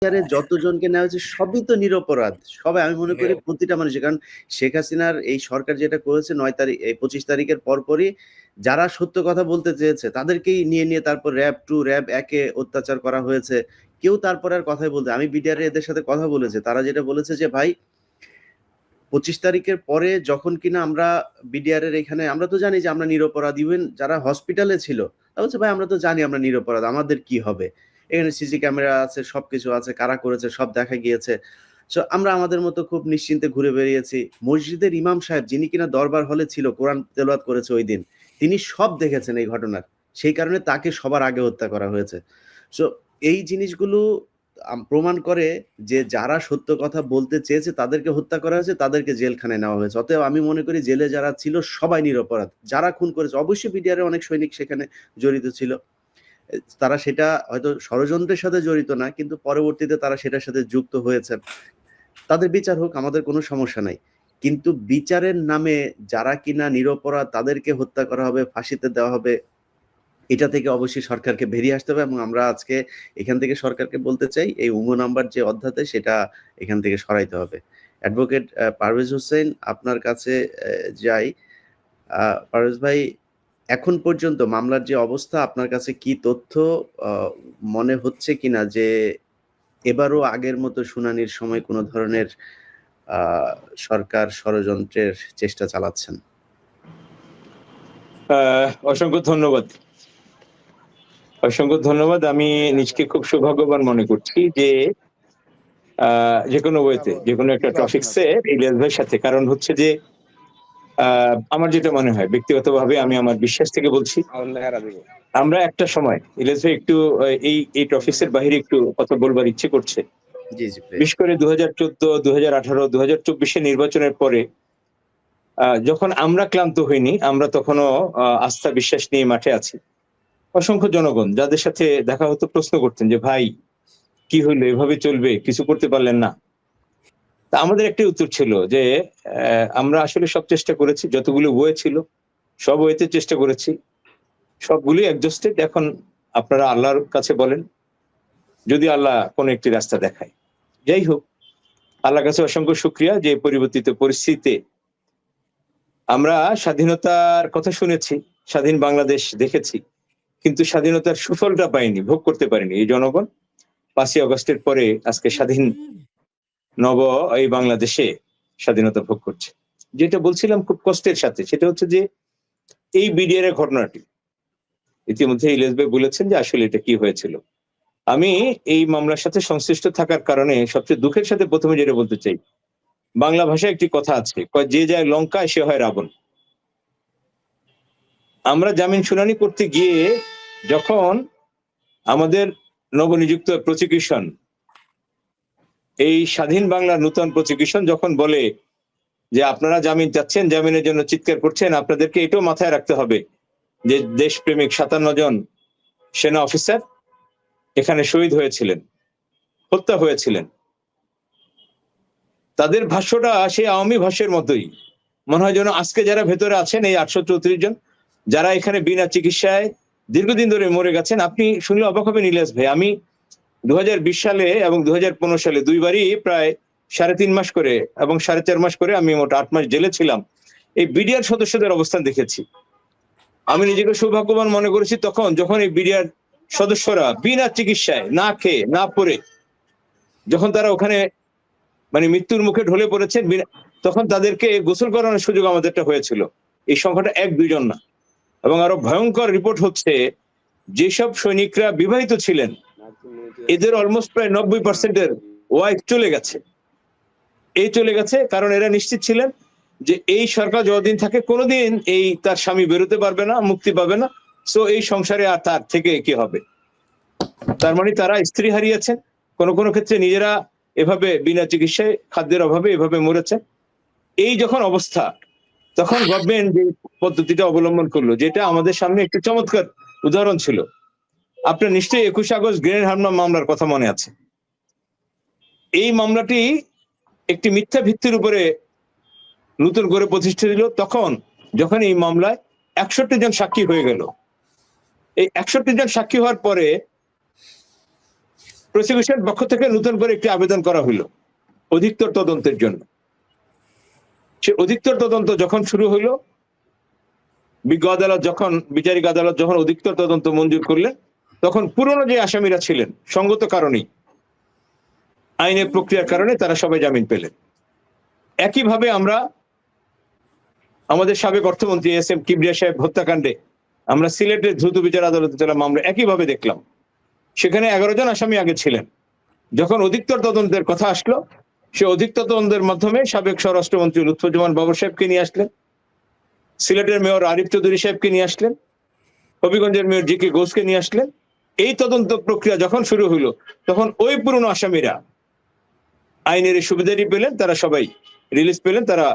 যতজনকে নেওয়া হয়েছে সবই তো নিরপরাধ, সবাই আমি মনে করি প্রতিটা মানুষের। কারণ শেখ হাসিনার এই সরকার যেটা করেছে 9 তারিখ এই 25 তারিখের পরপরই যারা সত্য কথা বলতে চেয়েছে তাদেরকেই নিয়ে নিয়ে তারপর র্যাব 2 র্যাব 1-এ অত্যাচার করা হয়েছে। কেউ তারপর আর কথাই বলতে, আমি বিডিআর এদের সাথে কথা বলেছে, তারা যেটা বলেছে যে ভাই 25 তারিখের পরে যখন কিনা আমরা বিডিআর এর এখানে, আমরা তো জানি যে আমরা নিরপরাধ, ইভেন যারা হসপিটালে ছিল তারা বলছে ভাই আমরা তো জানি আমরা নিরপরাধ, আমাদের কি হবে, এখানে সিসি ক্যামেরা আছে, সবকিছু আছে, কারা করেছে সব দেখা গিয়েছে। সো আমরা আমাদের মতো খুব নিশ্চিন্তে ঘুরে বেরিয়েছি। মসজিদের ইমাম সাহেব যিনি কিনা দরবার হলে ছিল, কোরআন তেলাওয়াত করেছে ওই দিন, তিনি সব দেখেছেন এই ঘটনার, সেই কারণে তাকে সবার আগে হত্যা করা হয়েছে। সো এই জিনিসগুলো প্রমাণ করে যে যারা সত্য কথা বলতে চেয়েছে তাদেরকে হত্যা করা হয়েছে, তাদেরকে জেলখানায় নেওয়া হয়েছে। অতএব আমি মনে করি জেলে যারা ছিল সবাই নিরপরাধ। যারা খুন করেছে, অবশ্যই বিডিআর অনেক সৈনিক সেখানে জড়িত ছিল, তারা সেটা হয়তো ষড়যন্ত্রের সাথে জড়িত না, কিন্তু পরবর্তীতে তারা সেটার সাথে যুক্ত হয়েছে। তাদের বিচার হোক, আমাদের কোনো সমস্যা নাই। কিন্তু বিচারের নামে যারা কিনা নিরপরাধ তাদেরকে হত্যা করা হবে, ফাঁসিতে দেওয়া হবে, এটা থেকে অবশ্যই সরকারকে বেরিয়ে আসতে হবে। এবং আমরা আজকে এখান থেকে সরকারকে বলতে চাই এই উঙ্গো নাম্বার যে অধ্যাদেশ সেটা এখান থেকে সরাইতে হবে। অ্যাডভোকেট পারভেজ হোসেন, আপনার কাছে যাই। পারভেজ ভাই, এখন পর্যন্ত মামলার যে অবস্থা, আপনার কাছে কি তথ্য মনে হচ্ছে কিনা যে এবারও আগের মতো শুনানির সময় কোনো ধরনের সরকার ষড়যন্ত্রের চেষ্টা চালাচ্ছেন? অসংখ্য ধন্যবাদ, অসংখ্য ধন্যবাদ। আমি নিজকে খুব সৌভাগ্যবান মনে করছি যে যেকোনো ওয়েতে যেকোনো একটা টপিকসে ইলিয়াস ভাইয়ের সাথে, কারণ হচ্ছে যে আমার যেটা মনে হয় ব্যক্তিগতভাবে, আমি আমার বিশ্বাস থেকে বলছি, আমরা একটা সময় ইলিয়াস ভাই একটু এই টপিকসের বাইরে একটু কথা বলবার ইচ্ছে করছে। বিশেষ করে 2014, 2018, 2024 নির্বাচনের পরে যখন আমরা ক্লান্ত হইনি, আমরা তখনও আস্থা বিশ্বাস নিয়ে মাঠে আছি। অসংখ্য জনগণ যাদের সাথে দেখা হতো প্রশ্ন করতেন যে ভাই কি হইলো, এভাবে চলবে, কিছু করতে পারলেন না। তা আমাদের একটি উত্তর ছিল যে আমরা আসলে সব চেষ্টা করেছি, যতগুলো ওয়ে ছিল সব ওয়েতে চেষ্টা করেছি, সবগুলি এক্সস্টেড। এখন আপনারা আল্লাহর কাছে বলেন, যদি আল্লাহ কোন একটি রাস্তা দেখায়। যাই হোক, আল্লাহর কাছে অসংখ্য শুকরিয়া যে পরিবর্তিত পরিস্থিতিতে আমরা স্বাধীনতার কথা শুনেছি, স্বাধীন বাংলাদেশ দেখেছি, কিন্তু স্বাধীনতার সুফলটা পাইনি, ভোগ করতে পারিনি এই জনগণ। 5ই আগস্টের পরে আজকে স্বাধীন নব এই বাংলাদেশে স্বাধীনতা ভোগ করছে। যেটা বলছিলাম খুব কষ্টের সাথে, সেটা হচ্ছে যে এই বিডিআর এর ঘটনাটি ইতিমধ্যে ইলিয়াস ভাই বলেছেন যে আসলে এটা কি হয়েছিল। আমি এই মামলার সাথে সংশ্লিষ্ট থাকার কারণে সবচেয়ে দুঃখের সাথে প্রথমে যেটা বলতে চাই, বাংলা ভাষায় একটি কথা আছে, যে যায় লঙ্কায় সে হয় রাবণ। আমরা জামিন শুনানি করতে গিয়ে যখন আমাদের নবনিযুক্ত প্রসিকিউশন, এই স্বাধীন বাংলার নূতন প্রসিকিউশন যখন বলে যে আপনারা জামিন চাচ্ছেন, জামিনের জন্য চিৎকার করছেন, আপনাদেরকে এটাও মাথায় রাখতে হবে যে দেশপ্রেমিক 57 জন সেনা অফিসার এখানে শহীদ হয়েছিলেন, হত্যা হয়েছিলেন। তাদের ভাষ্যটা সেই আওয়ামী ভাষ্যের মতোই মনে হয়, যেন আজকে যারা ভেতরে আছেন এই 834 জন যারা এখানে বিনা চিকিৎসায় দীর্ঘদিন ধরে মরে গেছেন। আপনি শুনলে অবাক হবেন ইলিয়াস ভাই, আমি 2020 সালে এবং 2015 সালে দুইবারই প্রায় 3.5 মাস করে এবং 4.5 মাস করে আমি মোট 8 মাস জেলে ছিলাম। এই বিডিআর সদস্যদের অবস্থান দেখেছি। আমি নিজেকে সৌভাগ্যবান মনে করেছি তখন যখন এই বিডিআর সদস্যরা বিনা চিকিৎসায়, না খেয়ে না পরে, যখন তারা ওখানে মানে মৃত্যুর মুখে ঢলে পড়েছেন, তখন তাদেরকে গোসল করানোর সুযোগ আমাদেরটা হয়েছিল। এই সংখ্যাটা 1-2 জন না। এবং আরো ভয়ঙ্কর রিপোর্ট হচ্ছে, যেসব সৈনিকরা বিবাহিত ছিলেন এদের অলমোস্ট প্রায় 90% ওয়াইফ চলে গেছে। এই চলে গেছে কারণ এরা নিশ্চিত ছিলেন যে এই সরকার যতদিন থাকে কোনোদিন এই তার স্বামী বেরোতে পারবে না, মুক্তি পাবে না, সো এই সংসারে আর তার থেকে কি হবে। তার মানে তারা স্ত্রী হারিয়েছেন, কোনো কোনো ক্ষেত্রে নিজেরা এভাবে বিনা চিকিৎসায় খাদ্যের অভাবে এভাবে মরেছে। এই যখন অবস্থা, তখন গভর্নমেন্ট যে পদ্ধতিটা অবলম্বন করলো, যেটা আমাদের সামনে একটি চমৎকার উদাহরণ ছিল। আপনার নিশ্চয়ই 21 আগস্ট গ্রেনেড হামলা মামলার কথা মনে আছে। এই মামলাটি একটি মিথ্যা ভিত্তির উপরে নতুন করে প্রতিষ্ঠিত হলো। তখন যখন এই মামলায় 61 জন সাক্ষী হয়ে গেল, এই 61 জন সাক্ষী হওয়ার পরে প্রসিকিউশন পক্ষ থেকে নতুন করে একটি আবেদন করা হইল অধিকতর তদন্তের জন্য। সে অধিকতর তদন্ত যখন শুরু হইলো, বিজ্ঞ আদালত যখন, বিচারিক আদালত যখন অধিকতর তদন্ত মঞ্জুর করলেন, তখন পুরনো যে আসামিরা ছিলেন সঙ্গত কারণেই, আইনের প্রক্রিয়ার কারণে তারা সবাই জামিন পেলেন। একইভাবে আমরা আমাদের সাবেক অর্থমন্ত্রী এস এম কিবরিয়া সাহেব হত্যাকাণ্ডে আমরা সিলেটের দ্রুত বিচার আদালতে চলা মামলা একইভাবে দেখলাম। সেখানে 11 জন আসামি আগে ছিলেন। যখন অধিকতর তদন্তের কথা আসলো, সে অধিকতর তদন্তের মাধ্যমে সাবেক স্বরাষ্ট্রমন্ত্রী লুৎফুজ্জামান বাবর সাহেবকে নিয়ে আসলেন, সিলেটের মেয়র আরিফ চৌধুরী সাহেবকে নিয়ে আসলেন, হবিগঞ্জের মেয়র জি কে ঘোষকে নিয়ে আসলেন। এই তদন্ত প্রক্রিয়া যখন শুরু হলো, তখন ওই পুরনো আসামিরা আইনের সুবিধাটি পেলেন, তারা সবাই রিলিজ পেলেন, তারা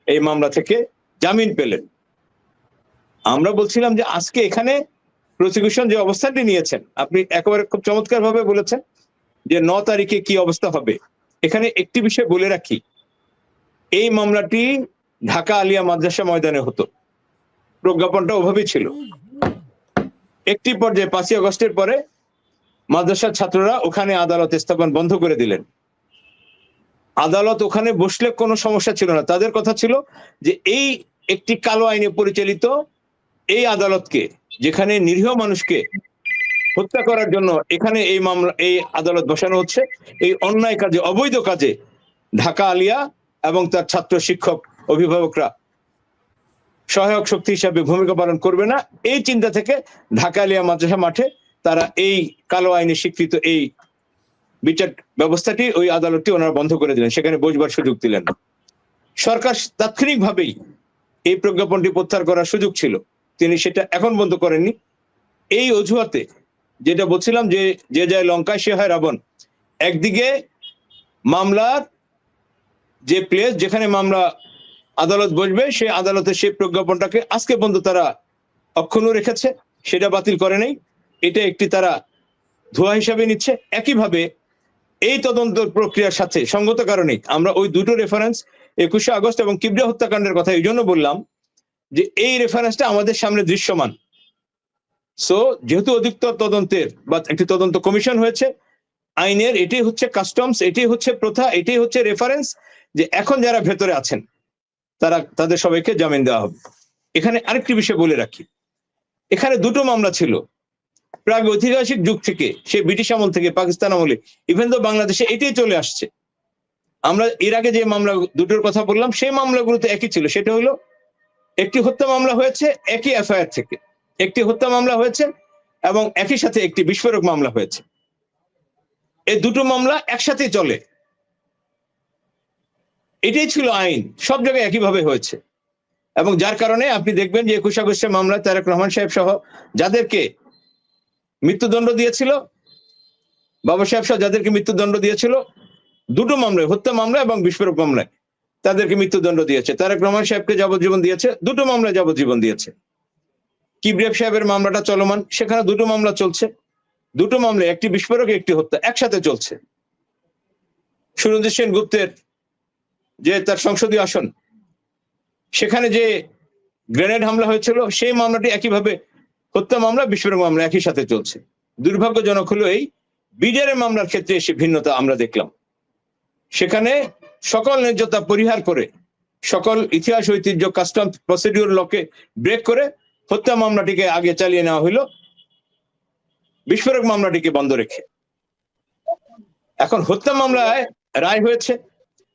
এই মামলা থেকে জামিন পেলেন। আমরা বলছিলাম যে আজকে এখানে প্রসিকিউশন যে অবস্থানটি নিয়েছেন, আপনি একেবারে খুব চমৎকার ভাবে বলেছেন যে 9 তারিখে কি অবস্থা হবে। এখানে একটি বিষয় বলে রাখি, এই মামলাটি ঢাকা আলিয়া মাদ্রাসা ময়দানে হতো, প্রজ্ঞাপনটা ওভাবেই ছিল। একটি পর্যায়ে 5ই আগস্টের পরে মাদ্রাসার ছাত্ররা ওখানে আদালত স্থাপন বন্ধ করে দিলেন। আদালত ওখানে বসলে কোনো সমস্যা ছিল না, তাদের কথা ছিল যে এই একটি কালো আইনে পরিচালিত এই আদালতকে, যেখানে নিরীহ মানুষকে হত্যা করার জন্য এখানে এই মামলা, এই আদালত বসানো হচ্ছে, এই অন্যায় কাজে, অবৈধ কাজে ঢাকা আলিয়া এবং তার ছাত্র, শিক্ষক, অভিভাবকরা সহায়ক শক্তি হিসাবে ভূমিকা পালন করবে না। এই চিন্তা থেকে ঢাকা আলিয়া মাদ্রাসা মাঠে তারা এই কালো আইনে স্বীকৃত এই বিচার ব্যবস্থাটি, ওই আদালতটি ওনারা বন্ধ করে দিলেন, সেখানে বসবার সুযোগ দিলেন না। সরকার তাৎক্ষণিকভাবেই এই প্রজ্ঞাপনটি প্রত্যাহার করার সুযোগ ছিল, তিনি সেটা এখন বন্ধ করেননি। এই অজুহাতে, যেটা বলছিলাম যে যে যায় লঙ্কায় সে হয় রাবণ, একদিকে মামলার যে প্লেস যেখানে মামলা আদালত বসবে, সে আদালতে সেই প্রজ্ঞাপনটাকে আজকে পর্যন্ত তারা অক্ষুণ্ণ রেখেছে, সেটা বাতিল করে নেই, এটা একটি তারা ধোয়া হিসাবে নিচ্ছে। একইভাবে এই তদন্ত প্রক্রিয়ার সাথে সঙ্গত কারণে আমরা ওই দুটো রেফারেন্স 21শে আগস্ট এবং কিবরিয়া হত্যাকাণ্ডের কথা এই জন্য বললাম যে এই রেফারেন্সটা আমাদের সামনে দৃশ্যমান। সো যেহেতু অধিকতর তদন্তের বা একটি তদন্ত কমিশন হয়েছে, আইনের এটাই হচ্ছে কাস্টমস, এটাই হচ্ছে প্রথা, এটাই হচ্ছে রেফারেন্স যে এখন যারা ভেতরে আছেন তাদের সবাইকে জামিন দেওয়া হবে। এখানে আরেকটি বিষয় বলে রাখি, এখানে দুটো মামলা ছিল প্রাগ ঐতিহাসিক যুগ থেকে, সে ব্রিটিশ আমল থেকে, পাকিস্তান আমলে, ইভেন তো বাংলাদেশে এটাই চলে আসছে। আমরা এর আগে যে মামলা দুটোর কথা বললাম, সেই মামলাগুলো তো একই ছিল। সেটা হলো একটি হত্যা মামলা হয়েছে একই এফআইআর থেকে, একটি হত্যা মামলা হয়েছে এবং একই সাথে একটি বিস্ফোরক মামলা হয়েছে। এই দুটো মামলা একসাথে চলে, এটাই ছিল আইন, সব জায়গায় একইভাবে হয়েছে। এবং যার কারণে আপনি দেখবেন যে 21 আগস্টের মামলায় তারেক রহমান সাহেব সহ যাদেরকে মৃত্যুদণ্ড দিয়েছিল, বাবা সাহেব সহ যাদেরকে মৃত্যুদণ্ড দিয়েছিল, দুটো মামলায়, হত্যা মামলা এবং বিস্ফোরক মামলায় তাদেরকে মৃত্যুদণ্ড দিয়েছে। তারেক রহমান সাহেবকে যাবজ্জীবন দিয়েছে, দুটো মামলায় যাবজ্জীবন দিয়েছে। কিবরিয়া সাহেবের মামলাটা চলমান, সেখানে দুটো মামলা চলছে, দুটো মামলায় একটি বিস্ফোরক একটি হত্যা একসাথে চলছে। সুরঞ্জিত সেন গুপ্তের যে তার সংসদীয় আসন, সেখানে যে গ্রেনেড হামলা হয়েছিল, সেই মামলাটি একইভাবে হত্যা মামলা, বিস্ফোরক মামলা একই সাথে চলছে। দুর্ভাগ্যজনক হলো এই বিডিআরের মামলার ক্ষেত্রে এসে ভিন্নতা আমরা দেখলাম। সেখানে সকল ন্যায্যতা পরিহার করে, সকল ইতিহাস, ঐতিহ্য, কাস্টম, প্রসিডিউর লকে ব্রেক করে হত্যা মামলাটিকে আগে চালিয়ে নেওয়া হলো, বিস্ফোরক মামলাটিকে বন্ধ রেখে। এখন হত্যা মামলায় রায় হয়েছে,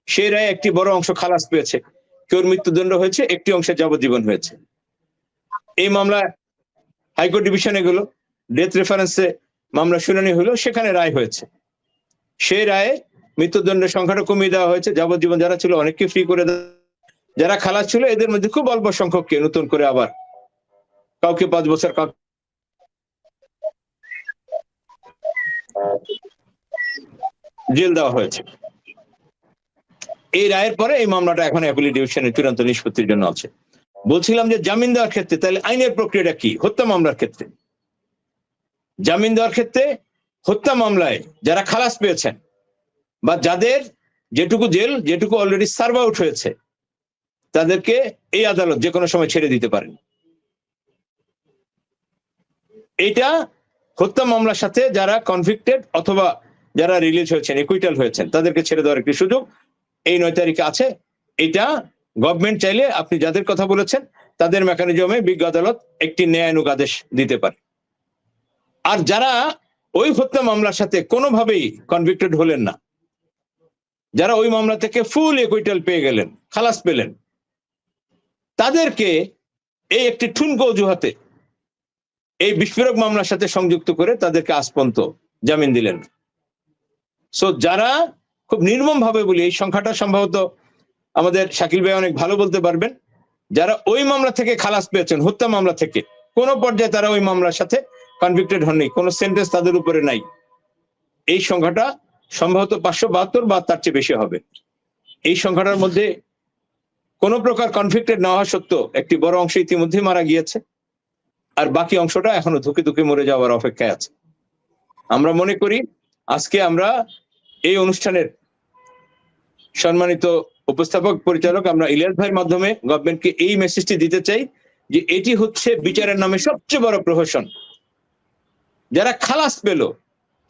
সেই রায়ে একটি বড় অংশ খালাস পেয়েছে, কেউর মৃত্যুদণ্ড হয়েছে, একটি অংশে যাবজ্জীবন হয়েছে। এই মামলা হাইকোর্ট ডিভিশনে গেল, ডেথ রেফারেন্সে মামলা শুনানি হলো, সেখানে রায় হয়েছে। সেই রায়ে মৃত্যুদণ্ডের সংখ্যাটা কমিয়ে দেওয়া হয়েছে, যাবজ্জীবন যারা ছিল অনেককে ফ্রি করে দেওয়া, যারা খালাস ছিল এদের মধ্যে খুব অল্প সংখ্যককে নতুন করে আবার কাউকে 5 বছর, কাউকে জেল দেওয়া হয়েছে। এই রায়ের পরে এই মামলাটা এখন অ্যাপিলেট ডিভিশনের চূড়ান্ত নিষ্পত্তির জন্য আছে। বলছিলাম যে জামিন দেওয়ার ক্ষেত্রে তাহলে আইনের প্রক্রিয়াটা কি? হত্যা মামলার ক্ষেত্রে জামিন দেওয়ার ক্ষেত্রে, হত্যা মামলায় যারা খালাস পেয়েছেন বা যাদের যেটুকু জেল, যেটুকু অলরেডি সার্ভ আউট হয়েছে, তাদেরকে এই আদালত যে কোনো সময় ছেড়ে দিতে পারেন। এটা হত্যা মামলার সাথে যারা কনভিক্টেড অথবা যারা রিলিজ হয়েছেন, একুইটাল হয়েছেন, তাদেরকে ছেড়ে দেওয়ার একটি সুযোগ এই 9 তারিখে আছে। এটা গভর্নমেন্ট চাইলে আপনি যাদের কথা বলেছেন তাদের মেকানিজমে বিজ্ঞ আদালত একটি ন্যায়ানুগ আদেশ দিতে পারে। আর যারা ওই হত্যা মামলার সাথে কোনোভাবেই কনভিক্টেড হলেন না, যারা ওই মামলা থেকে ফুল একুইটাল পেয়ে গেলেন, খালাস পেলেন, তাদেরকে এই একটি ঠুনকো অজুহাতে এই বিস্ফোরক মামলার সাথে সংযুক্ত করে তাদেরকে আজ পর্যন্ত জামিন দিলেন। সো যারা খুব নির্মম ভাবে বলি, এই সংখ্যাটা সম্ভবত আমাদের শাকিল ভাই অনেক ভালো বলতে পারবেন, যারা ওই মামলা থেকে খালাস পেয়েছেন, হত্যা মামলা থেকে, কোন পর্যায়ে তারা ওই মামলার সাথে কনভিক্টেড হননি, কোন সেন্টেন্স তাদের উপরে নাই, এই সংখ্যাটা সম্ভবত 572 বা তার চেয়ে বেশি হবে। এই সংখ্যাটার মধ্যে কোন প্রকার কনভিক্টেড না হওয়া সত্ত্বেও একটি বড় অংশ ইতিমধ্যে মারা গিয়েছে, আর বাকি অংশটা এখনো ধুকে ধুকে মরে যাওয়ার অপেক্ষায় আছে। আমরা মনে করি আজকে আমরা এই অনুষ্ঠানের সম্মানিত উপস্থাপক পরিচালক আমরা ইলিয়াস ভাইয়ের মাধ্যমে গভর্নমেন্টকে এই মেসেজটি দিতে চাই যে এটি হচ্ছে বিচারের নামে সবচেয়ে বড় প্রহসন। যারা খালাস পেল,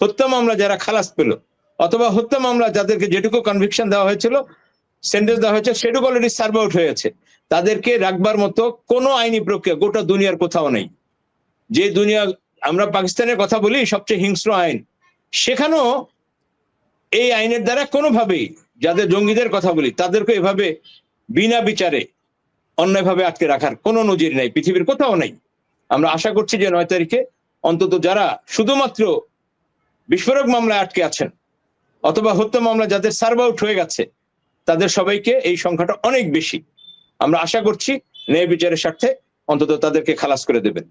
হত্যা মামলা যারা খালাস পেল, অথবা হত্যা মামলা যাদেরকে যেটুকু কনভিকশন দেওয়া হয়েছিল, সেন্টেন্স দেওয়া হয়েছে, সেটুকু অলরেডি সার্ভ আউট হয়েছে, তাদেরকে রাখবার মতো কোনো আইনি প্রক্রিয়া গোটা দুনিয়ার কোথাও নেই। যে দুনিয়া, আমরা পাকিস্তানের কথা বলি সবচেয়ে হিংস্র আইন, সেখানেও এই আইনের দ্বারা কোনোভাবেই, যাদের জঙ্গিদের কথা বলি, তাদেরকে এভাবে বিনা বিচারে অন্যায়ভাবে আটকে রাখার কোনো নজির নাই, পৃথিবীর কোথাও নাই। আমরা আশা করছি যে 9 তারিখে অন্তত যারা শুধুমাত্র বিস্ফোরক মামলায় আটকে আছেন অথবা হত্যা মামলা যাদের সার্ভ আউট হয়ে গেছে, তাদের সবাইকে, এই সংখ্যাটা অনেক বেশি, আমরা আশা করছি ন্যায় বিচারের স্বার্থে অন্তত তাদেরকে খালাস করে দেবেন।